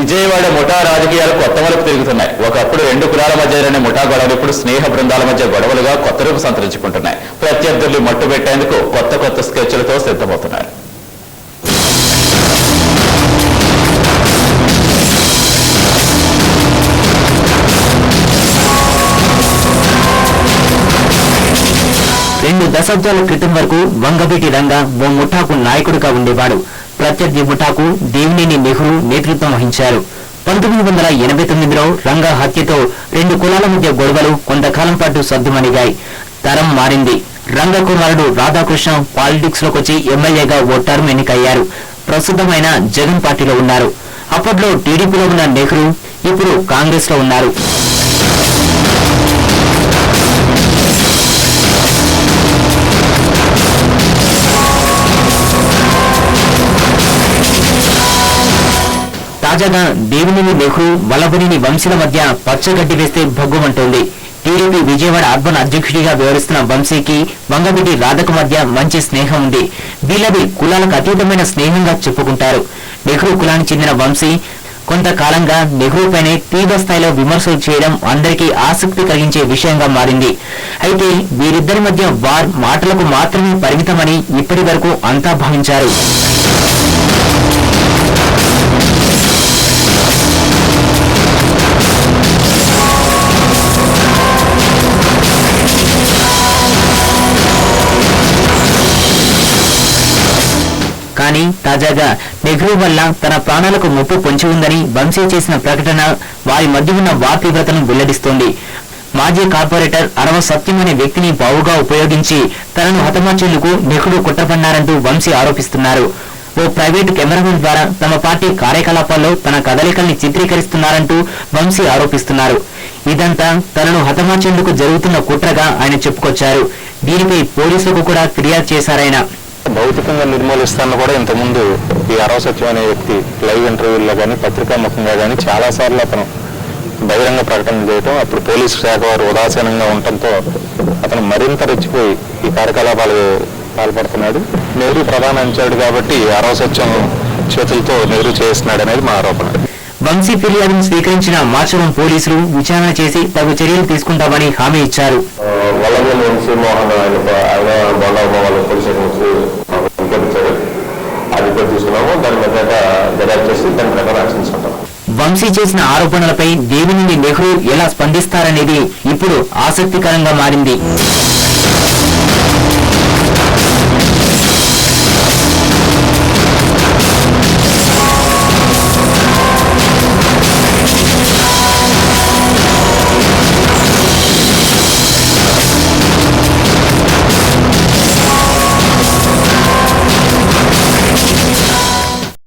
విజయవాడ ముఠా రాజకీయాలు కొత్త వరకు తిరుగుతున్నాయి. ఒకప్పుడు రెండు కులాల మధ్య జరిగిన ముఠా గొడవలు ఇప్పుడు స్నేహ బృందాల మధ్య గొడవలుగా కొత్త రూపు సంతరించుకుంటున్నాయి. ప్రత్యర్థుల్ని మట్టు పెట్టేందుకు కొత్త స్కెచ్లతో సిద్ధమవుతున్నారు. రెండు దశాబ్దాల క్రితం వరకు వంగవీటి రంగ ఓ ముఠాకు నాయకుడిగా ఉండేవాడు. ప్రత్యర్థి ముఠాకు దేవినేని నెహ్రూ నేతృత్వం వహించారు. 1989లో రంగ హత్యతో రెండు కులాల మధ్య గొడవలు కొంతకాలం పాటు సద్దుమణిగాయి. తరం మారింది. రంగ కుమారుడు రాధాకృష్ణ పాలిటిక్స్ లోకి వచ్చి ఎమ్మెల్యేగా ఓ టర్మ్ ఎన్నికయ్యారు. ప్రస్తుతమైన జగన్ పార్టీలో ఉన్నారు. అప్పట్లో టీడీపీలో ఉన్న నెహ్రూ ఇప్పుడు కాంగ్రెస్ లో ఉన్నారు. తాజాగా దేవినేని నెహ్రూ వల్లభనేని వంశీల మధ్య పచ్చగడ్డి వేస్తే భగ్గుమంటోంది. టీడీపీ విజయవాడ అర్బన్ అధ్యక్షుడిగా వ్యవహరిస్తున్న వంశీకి వంగవీటి రాధకు మధ్య మంచి స్నేహం ఉంది. వీళ్ళది కులాలకు అతీతమైన స్నేహంగా చెప్పుకుంటారు. నెహ్రూ కులానికి చెందిన వంశీ కొంతకాలంగా నెహ్రూపైనే తీవ్ర స్థాయిలో విమర్శలు చేయడం అందరికీ ఆసక్తి కలిగించే విషయంగా మారింది. అయితే వీరిద్దరి మధ్య వార్ మాటలకు మాత్రమే పరిమితమని ఇప్పటి వరకు అంతా భావించారు. కానీ తాజాగా నెహ్రూ వల్ల తన ప్రాణాలకు ముప్పు పొంచి ఉందని వంశీ చేసిన ప్రకటన వారి మధ్య ఉన్న వార్ తీవ్రతను వెల్లడిస్తోంది. మాజీ కార్పొరేటర్ అరవ సత్యం అనే వ్యక్తిని బావుగా ఉపయోగించి తనను హతమార్చేందుకు నెహ్రూ కుట్రపన్నారంటూ వంశీ ఆరోపిస్తున్నారు. ఓ ప్రైవేటు కెమెరామెన్ ద్వారా తమ పార్టీ కార్యకలాపాల్లో తన కదలికల్ని చిత్రీకరిస్తున్నారంటూ వంశీ ఆరోపిస్తున్నారు. ఇదంతా తనను హతమార్చేందుకు జరుగుతున్న కుట్రగా ఆయన చెప్పుకొచ్చారు. దీనిపై పోలీసులకు కూడా ఫిర్యాదు చేశారాయన. భౌతికంగా నిర్మూలిస్తాను కూడా ఇంతకుముందు ఈ అరవ సత్యం అనే వ్యక్తి లైవ్ ఇంటర్వ్యూల్లో కానీ పత్రికాముఖంగా కానీ చాలాసార్లు అతను బహిరంగ ప్రకటన చేయటం, అప్పుడు పోలీసు శాఖ వారు ఉదాసీనంగా ఉండటంతో అతను మరింత రెచ్చిపోయి ఈ కార్యకలాపాలు పాల్పడుతున్నాడు. నెహ్రూ ప్రధాన అంచాడు కాబట్టి అరవ సత్యం చేతులతో నెహ్రూ చేస్తున్నాడు అనేది మా ఆరోపణ. వంశీ ఫిర్యాదును స్వీకరించిన మాచవరం పోలీసులు విచారణ చేసి తగు చర్యలు తీసుకుంటామని హామీ ఇచ్చారు. వంశీ చేసిన ఆరోపణలపై దేవినేని నెహ్రూ ఎలా స్పందిస్తారనేది ఇప్పుడు ఆసక్తికరంగా మారింది.